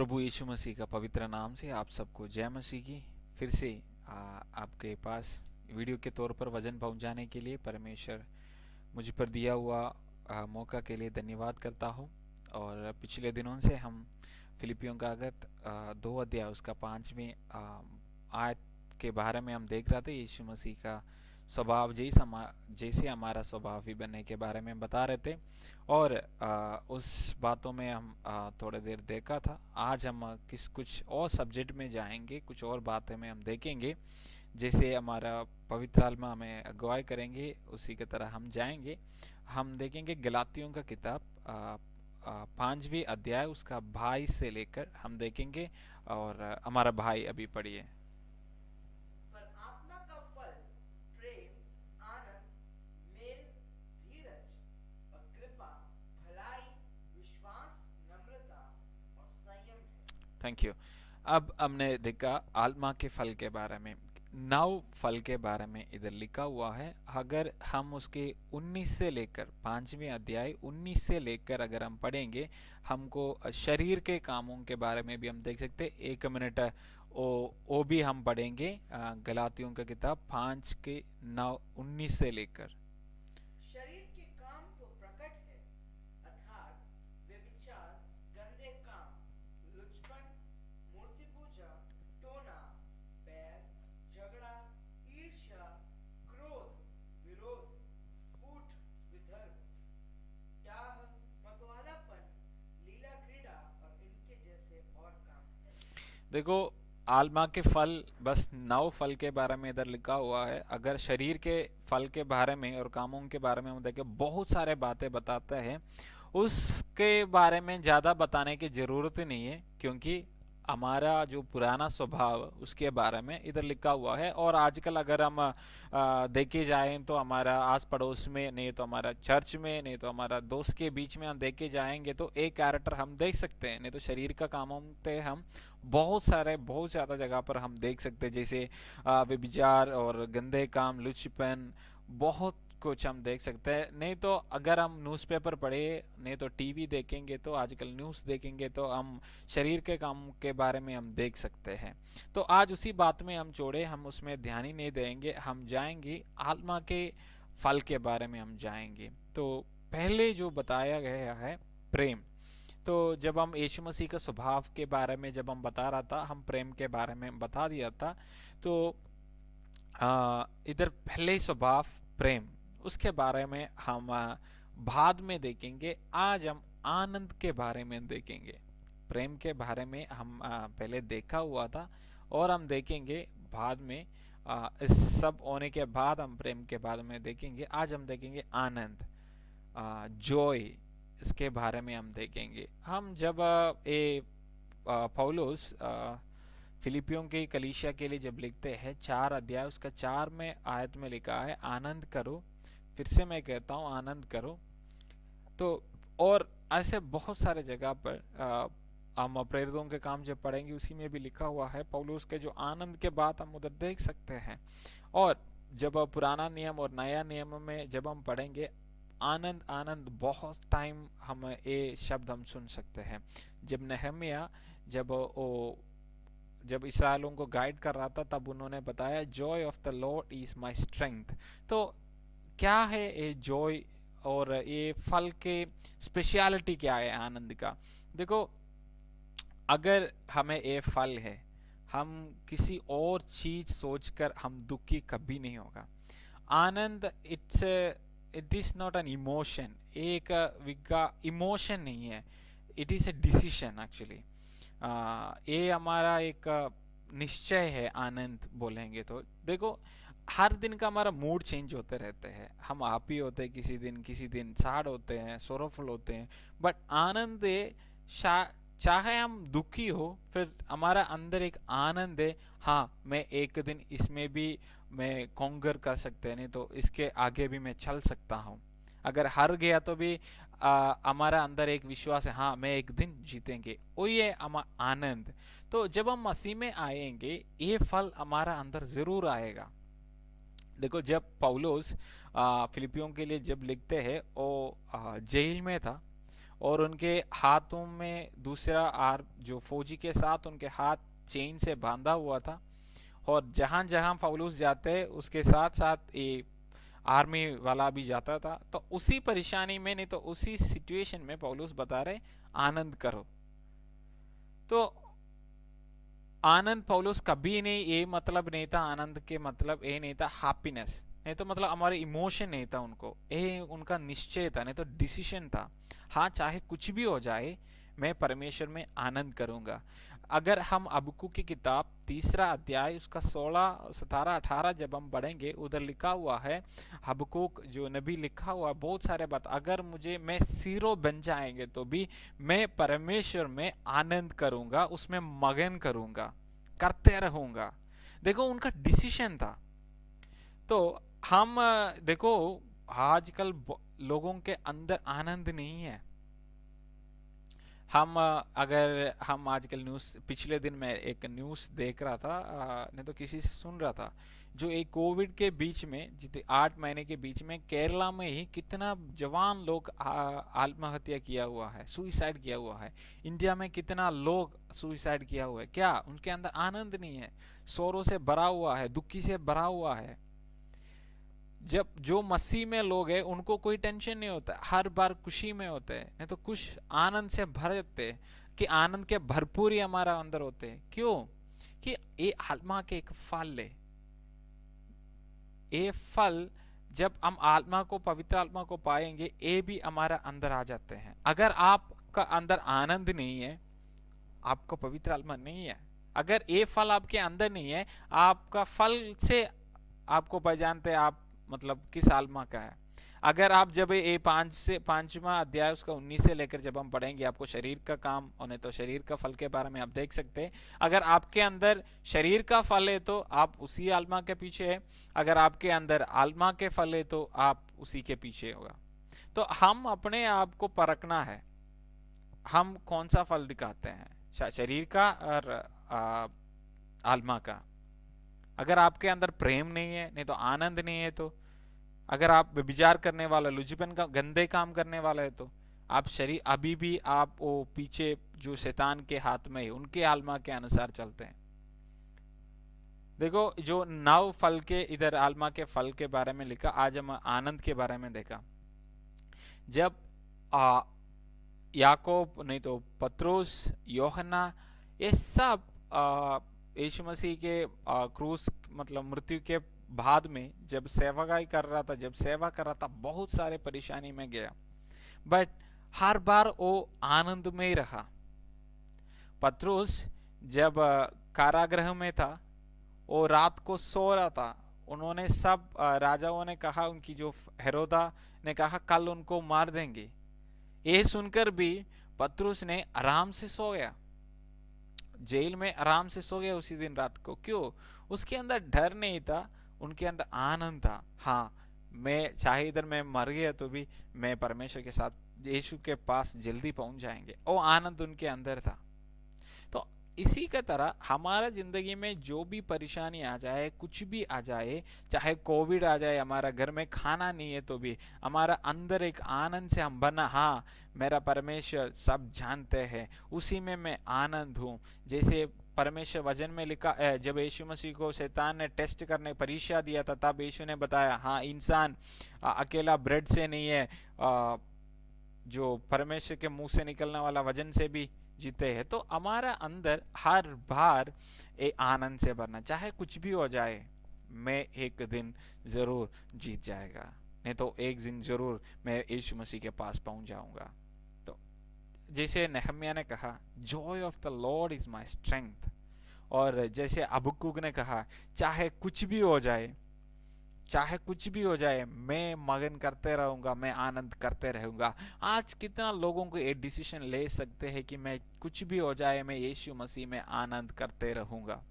प्रभु यीशु मसीह का पवित्र नाम से आप सबको जय मसीह की। फिर से आपके पास वीडियो के तौर पर वजन पहुंचाने के लिए परमेश्वर मुझ पर दिया हुआ मौका के लिए धन्यवाद करता हूं। और पिछले दिनों से हम फिलिपियों का अगत 2 अध्याय उसका 5वें आयत के बारे में हम देख रहे थे। यीशु मसीह का स्वभाव जैसे हमारा स्वभाव भी बनने के बारे में बता रहे थे। और उस बातों में हम थोड़ी देर देखा था। आज हम कुछ और सब्जेक्ट में जाएंगे, कुछ और बातें में हम देखेंगे। जैसे हमारा पवित्र आत्मा हमें अगुवाई करेंगे उसी की तरह हम जाएंगे। हम देखेंगे गलातियों का किताब 5वीं अध्याय उसका 22 से लेकर हम देखेंगे। और हमारा भाई अभी पढ़िए। पर आत्मा का फल प्रेम, आनंद, मेल, धीरज और कृपा, भलाई, विश्वास, नम्रता और संयम है। Thank you. अब हमने देखा आत्मा के फल के बारे में। 9 फल के बारे में इधर लिखा हुआ है। अगर हम उसके 19 से लेकर 5वें अध्याय 19 से लेकर अगर हम पढ़ेंगे, हमको शरीर के कामों के बारे में भी हम देख सकते हैं। 1 मिनट वो भी हम पढ़ेंगे। गलातियों का किताब 5 के 9 19 से लेकर। शरीर के काम तो प्रकट है, अर्थात व्यभिचार, गंदे काम, लुचपन, मूर्ति पूजा, टोना, बैर, झगड़ा, ईर्ष्या, क्रोध, विरोध, फूट, विधर्म, डाह, मतवालापन, लीला क्रीड़ा और इनके जैसे और काम है। देखो, आत्मा के फल बस 9 फल के बारे में इधर लिखा हुआ है। अगर शरीर के फल के बारे में और कामों के बारे में हम देखें, बहुत सारे बातें बताता है। उसके बारे में ज़्यादा बताने की ज़रूरत ही नहीं है, क्योंकि हमारा जो पुराना स्वभाव उसके बारे में इधर लिखा हुआ है। और आजकल अगर हम देखे जाएं तो हमारा आस पड़ोस में, नहीं तो हमारा चर्च में, नहीं तो हमारा दोस्त के बीच में हम देखे जाएंगे तो एक कैरेक्टर हम देख सकते हैं। नहीं तो शरीर का कामों पे हम बहुत ज़्यादा जगह पर हम देख सकते हैं। जैसे व्यभिचार और गंदे काम, लुचपन, बहुत कुछ हम देख सकते हैं। नहीं तो अगर हम न्यूज़पेपर पढ़े, नहीं तो टीवी देखेंगे, तो आजकल न्यूज़ देखेंगे तो हम शरीर के काम के बारे में हम देख सकते हैं। तो आज उसी बात में हम छोड़े, हम उसमें ध्यान ही नहीं देंगे। हम जाएंगे आत्मा के फल के बारे में हम जाएंगे। तो पहले जो बताया गया है प्रेम। तो जब हम यीशु मसीह का स्वभाव के बारे में जब हम बता रहा था, हम प्रेम के बारे में बता दिया था। तो इधर पहले स्वभाव प्रेम, उसके बारे में हम बाद में देखेंगे। आज हम आनंद के बारे में देखेंगे। प्रेम के बारे में हम पहले देखा हुआ था और हम देखेंगे बाद में। इस सब होने के बाद हम प्रेम के बारे में देखेंगे। आज हम देखेंगे आनंद, जॉय, इसके बारे में हम देखेंगे। हम जब पौलुस फिलिपियों के कलीसिया के लिए जब लिखते हैं 4 अध्याय उसका 4 में आयत में लिखा है आनंद करो। फिर से मैं कहता हूँ आनंद करो। तो और ऐसे बहुत सारे जगह पर हम प्रेरितों के काम जब पढ़ेंगे उसी में भी लिखा हुआ है पौलुस के जो आनंद के बात हम उधर देख सकते हैं। और जब पुराना नियम और नया नियम में जब हम पढ़ेंगे आनंद आनंद, बहुत टाइम हम ये शब्द हम सुन सकते हैं। जब नहम्याह जब इसराइलों को गाइड कर रहा था तब उन्होंने बताया Joy of the Lord is my strength. तो क्या है ये जॉय और ये फल के स्पेशलिटी क्या है आनंद का? देखो, अगर हमें ये फल है, हम किसी और चीज सोचकर हम दुखी कभी नहीं होगा। आनंद it is not an emotion, एक इमोशन नहीं है, it is a decision actually. ये हमारा एक निश्चय है। आनंद बोलेंगे तो देखो, हर दिन का हमारा मूड चेंज होते रहते हैं। हम हैप्पी होते हैं किसी दिन सैड होते हैं, सोरोफुल होते हैं। बट आनंद चाहे हम दुखी हो, फिर हमारा अंदर एक आनंद है। हाँ, मैं एक दिन इसमें भी मैं कॉन्कर कर सकते हैं, नहीं तो इसके आगे भी मैं चल सकता हूँ। अगर हार गया तो भी हमारा अंदर एक विश्वास है, हाँ मैं एक दिन जीतेंगे, वो ये आनंद। तो जब हम मसीह में आएंगे ये फल हमारा अंदर जरूर आएगा। देखो, जब पौलुस फिलिपियों के लिए जब लिखते हैं वो जेल में था और उनके हाथों में दूसरा आर जो फौजी के साथ उनके हाथ चेन से बांधा हुआ था, और जहां जहां पौलुस जाते उसके साथ साथ ये आर्मी वाला भी जाता था। तो उसी परेशानी में, नहीं तो उसी सिचुएशन में पौलुस बता रहे आनंद करो। तो आनंद पौलुस कभी नहीं, ये मतलब नहीं था आनंद के मतलब ये नहीं था हैप्पीनेस, नहीं तो मतलब हमारे इमोशन नहीं था उनको, ये उनका निश्चय था, नहीं तो डिसीजन था। हाँ, चाहे कुछ भी हो जाए मैं परमेश्वर में आनंद करूंगा। अगर हम हबक्कूक की किताब 3 अध्याय उसका 16 17 18 जब हम पढ़ेंगे, उधर लिखा हुआ है, हबक्कूक जो नबी लिखा हुआ है बहुत सारे बात, अगर मुझे मैं सीरो बन जाएंगे तो भी मैं परमेश्वर में आनंद करूंगा, उसमें मगन करूंगा, करते रहूंगा। देखो उनका डिसीजन था। तो हम देखो आजकल लोगों के अंदर आनंद नहीं है। हम अगर हम आजकल न्यूज़, पिछले दिन मैं एक न्यूज़ देख रहा था, नहीं तो किसी से सुन रहा था, जो एक कोविड के बीच में जितने 8 महीने के बीच में केरला में ही कितना जवान लोग आत्महत्या किया हुआ है, सुइसाइड किया हुआ है। इंडिया में कितना लोग सुइसाइड किया हुआ है। क्या उनके अंदर आनंद नहीं है? शोरों से भरा हुआ है, दुखी से भरा हुआ है। जब जो मसीह में लोग हैं उनको कोई टेंशन नहीं होता, हर बार खुशी में होते हैं, नहीं तो कुछ आनंद से भर जाते हैं, कि आनंद के भरपूर ही हमारा अंदर होते हैं। क्यों? कि ये आत्मा के एक फल है। ये फल जब हम आत्मा को, पवित्र आत्मा को पाएंगे, ये भी हमारा अंदर आ जाते हैं। अगर आपका अंदर आनंद नहीं है, आपको पवित्र आत्मा नहीं है। अगर ये फल आपके अंदर नहीं है, आपका फल से आपको पहचानते हैं आप मतलब किस आत्मा का है। अगर आप जब ये 5वां अध्याय उसका 19 से लेकर जब हम पढ़ेंगे, आपको शरीर का काम होने तो शरीर का फल के बारे में आप देख सकते हैं। अगर आपके अंदर शरीर का फल है तो आप उसी आत्मा के पीछे है, अगर आपके अंदर आत्मा के फल है तो आप उसी के पीछे होगा। तो हम अपने आप को परखना है, हम कौन सा फल दिखाते हैं, शरीर का और आत्मा का। अगर आपके अंदर प्रेम नहीं है, नहीं तो आनंद नहीं है, तो अगर आप विचार करने वाला, लुचपन का गंदे काम करने वाला है, तो आप शरीर अभी भी आप वो पीछे जो शैतान के हाथ में है उनके आत्मा के अनुसार चलते हैं। देखो जो 9 फल के इधर आत्मा के फल के बारे में लिखा, आज हम आनंद के बारे में देखा। जब याकूब, नहीं तो पत्रोस, यूहन्ना, ये सब यीशु मसीह के क्रूस मतलब मृत्यु के बाद में जब सेवागाई कर रहा था, जब सेवा कर रहा था, बहुत सारे परेशानी में गया, बट हर बार वो आनंद में ही रहा। पत्रुस जब कारागृह में था, वो रात को सो रहा था, उन्होंने सब राजाओं ने कहा, उनकी जो हेरोदा ने कहा कल उनको मार देंगे। ये सुनकर भी पत्रुस ने आराम से सो गया, जेल में आराम से सो गया उसी दिन रात को। क्यों? उसके अंदर डर नहीं था, उनके अंदर आनंद था। हाँ, मैं चाहे इधर मैं मर गया तो भी मैं परमेश्वर के साथ यीशु के पास जल्दी पहुंच जाएंगे, वो आनंद उनके अंदर था। तो इसी का तरह हमारा जिंदगी में जो भी परेशानी आ जाए, कुछ भी आ जाए, चाहे कोविड आ जाए, हमारा घर में खाना नहीं है तो भी हमारा अंदर एक आनंद से हम बना, हाँ मेरा परमेश्वर सब जानते हैं, उसी में मैं आनंद हूँ। जैसे परमेश्वर वचन में लिखा, जब यीशु मसीह को शैतान ने टेस्ट करने परीक्षा दिया था, तब यीशु ने बताया हाँ इंसान अकेला ब्रेड से नहीं है, जो परमेश्वर के मुंह से निकलने वाला वचन से भी जीते हैं। तो हमारा अंदर हर बार एक आनंद से भरना, चाहे कुछ भी हो जाए, मैं एक दिन जरूर जीत जाएगा, नहीं तो एक दिन जरूर मैं यीशु मसीह के पास पहुंच जाऊंगा। तो जैसे नेहम्याह ने कहा, Joy of the Lord is my strength, और जैसे हबक्कूक ने कहा, चाहे कुछ भी हो जाए, चाहे कुछ भी हो जाए, मैं मगन करते रहूंगा, मैं आनंद करते रहूंगा। आज कितना लोगों को ये डिसीजन ले सकते हैं कि मैं कुछ भी हो जाए, मैं यीशु मसीह में आनंद करते रहूंगा।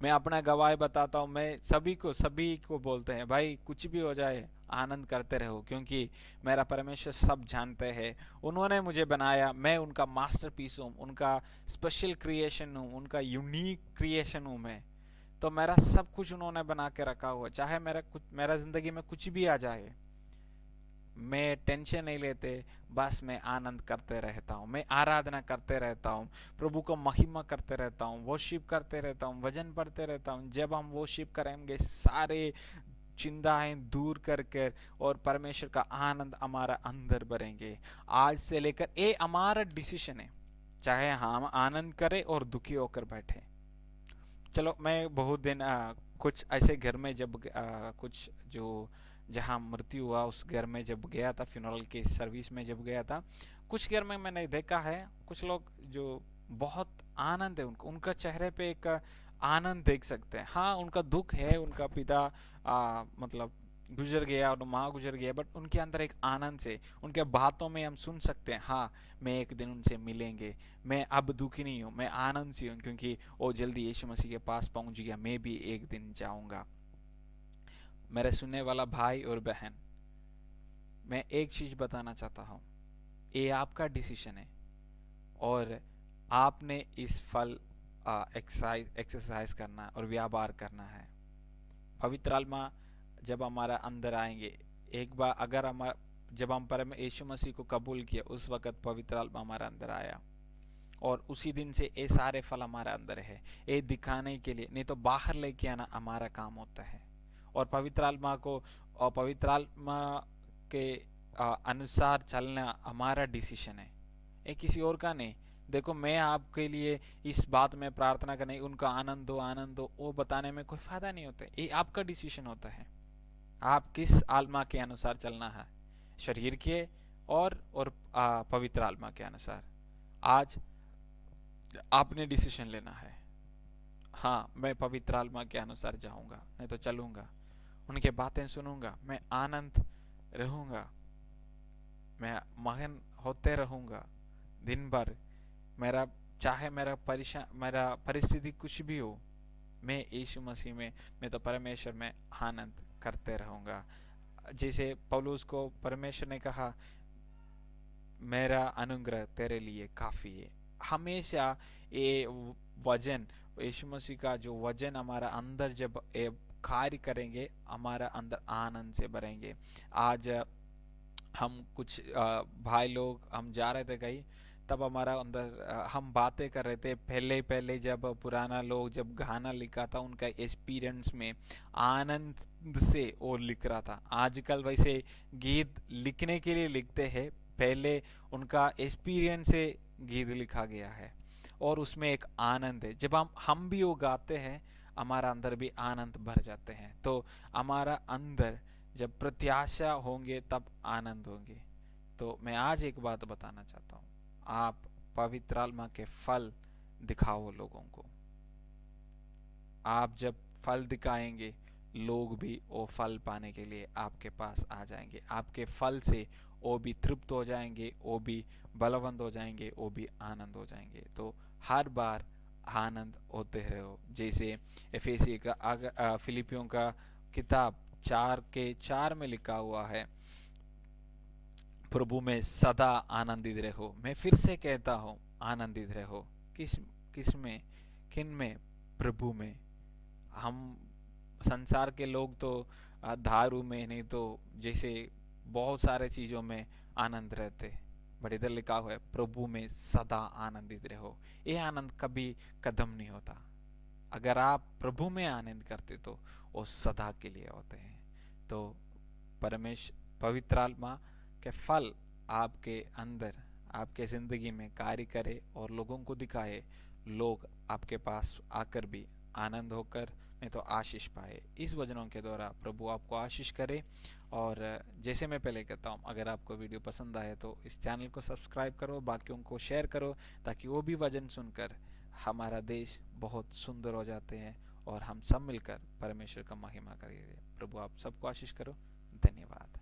मैं अपना गवाह बताता हूँ, मैं सभी को बोलते हैं भाई कुछ भी हो जाए आनंद करते रहो, क्योंकि मेरा परमेश्वर सब जानते हैं, उन्होंने मुझे बनाया, मैं उनका मास्टरपीस हूँ, उनका स्पेशल क्रिएशन हूँ, उनका यूनिक क्रिएशन हूँ मैं। तो मेरा सब कुछ उन्होंने बना के रखा हुआ, चाहे मेरा जिंदगी में कुछ भी आ जाए, मैं टेंशन नहीं लेते, बस मैं आनंद करते रहता हूँ, मैं आराधना करते रहता हूँ, प्रभु को महिमा करते रहता हूँ, वर्शिप करते रहता हूँ, वचन पढ़ते रहता हूँ। जब हम वर्शिप करेंगे सारे चिंताएं दूर करके और परमेश्वर का आनंद हमारा अंदर भरेंगे। आज से लेकर ये हमारा डिसीजन है, चाहे हम आनंद करें और दुखी होकर बैठे। चलो, मैं बहुत दिन कुछ ऐसे घर में जब कुछ जो जहाँ मृत्यु हुआ उस घर में जब गया था, फ्यूनरल की सर्विस में जब गया था, कुछ घर में मैंने देखा है कुछ लोग जो बहुत आनंद है उनको, उनका चेहरे पे एक आनंद देख सकते हैं। हाँ, उनका दुख है, उनका पिता मतलब गुजर गया और माँ गुजर गया, बट उनके अंदर एक आनंद से, उनके बातों में हम सुन सकते हैं, हाँ मैं एक दिन उनसे मिलेंगे, मैं अब दुखी नहीं हूँ, मैं आनंद से हूँ, क्योंकि वो जल्दी यीशु मसीह के पास पहुंच गया, मैं भी एक दिन जाऊंगा। मेरे सुनने वाला भाई और बहन, मैं एक चीज बताना चाहता हूँ, ये आपका डिसीजन है और आपने इस फल एक्सरसाइज करना है और व्यापार करना है। पवित्र आत्मा जब हमारा अंदर आएंगे, एक बार अगर हम जब हम परम यीशु मसीह को कबूल किया, उस वक्त पवित्र आत्मा हमारा अंदर आया और उसी दिन से ये सारे फल हमारे अंदर है, ये दिखाने के लिए, नहीं तो बाहर लेके आना हमारा काम होता है। और पवित्र आत्मा को और पवित्र आत्मा के अनुसार चलना हमारा डिसीजन है, ये किसी और का नहीं। देखो, मैं आपके लिए इस बात में प्रार्थना करने, उनका आनंद दो वो बताने में कोई फायदा नहीं होता है, ये आपका डिसीजन होता है। आप किस आत्मा के अनुसार चलना है, शरीर के और पवित्र आत्मा के अनुसार। आज आपने डिसीजन लेना है, हाँ मैं पवित्र आत्मा के अनुसार जाऊंगा, नहीं तो चलूंगा, उनके बातें सुनूंगा, मैं आनंद रहूंगा, मैं मगन होते रहूंगा दिन भर। मेरा चाहे मेरा परिस्थिति कुछ भी हो, मैं यीशु मसीह में, मैं तो परमेश्वर में आनंद करते रहूंगा। जैसे पौलुस को परमेश्वर ने कहा, मेरा अनुग्रह तेरे लिए काफी है। हमेशा ये वजन, यीशु मसीह का जो वजन हमारा अंदर जब कार्य करेंगे, हमारा अंदर आनंद से भरेंगे। आज हम कुछ भाई लोग हम जा रहे थे कहीं, तब हमारा अंदर हम बातें कर रहे थे, पहले पहले जब पुराना लोग जब गाना लिखा था उनका एक्सपीरियंस में आनंद से वो लिख रहा था। आजकल वैसे गीत लिखने के लिए लिखते हैं, पहले उनका एक्सपीरियंस से गीत लिखा गया है और उसमें एक आनंद है। जब हम भी वो गाते हैं, हमारा अंदर भी आनंद भर जाते हैं। तो हमारा अंदर जब प्रत्याशा होंगे तब आनंद होंगे। तो मैं आज एक बात बताना चाहता हूँ, आप पवित्र आत्मा के फल दिखाओ लोगों को। आप जब फल दिखाएंगे, लोग भी वो फल पाने के लिए आपके पास आ जाएंगे। आपके फल से वो भी तृप्त हो जाएंगे, वो भी बलवंत हो जाएंगे, वो भी आनंद हो जाएंगे। तो हर बार आनंद होते रहो। जैसे एफेसी का फिलिपियों का किताब 4:4 में लिखा हुआ है, प्रभु में सदा आनंदित रहो। मैं फिर से कहता हूँ, आनंदित रहो। किस में, किन में? प्रभु में। हम संसार के लोग तो दारू में, नहीं तो जैसे बहुत सारे चीजों में आनंद रहते, बट इधर लिखा हुआ है प्रभु में सदा आनंदित रहो। ये आनंद कभी कदम नहीं होता। अगर आप प्रभु में आनंद करते तो वो सदा के लिए होते हैं। तो पवित्र आत्मा के फल आपके अंदर, आपके जिंदगी में कार्य करे और लोगों को दिखाए, लोग आपके पास आकर भी आनंद होकर, नहीं तो आशीष पाए। इस वचनों के द्वारा प्रभु आपको आशीष करे। और जैसे मैं पहले कहता हूँ, अगर आपको वीडियो पसंद आए तो इस चैनल को सब्सक्राइब करो, बाकियों को शेयर करो, ताकि वो भी वचन सुनकर हमारा देश बहुत सुंदर हो जाते हैं और हम सब मिलकर परमेश्वर का महिमा करेंगे। प्रभु आप सबको आशीष करो। धन्यवाद।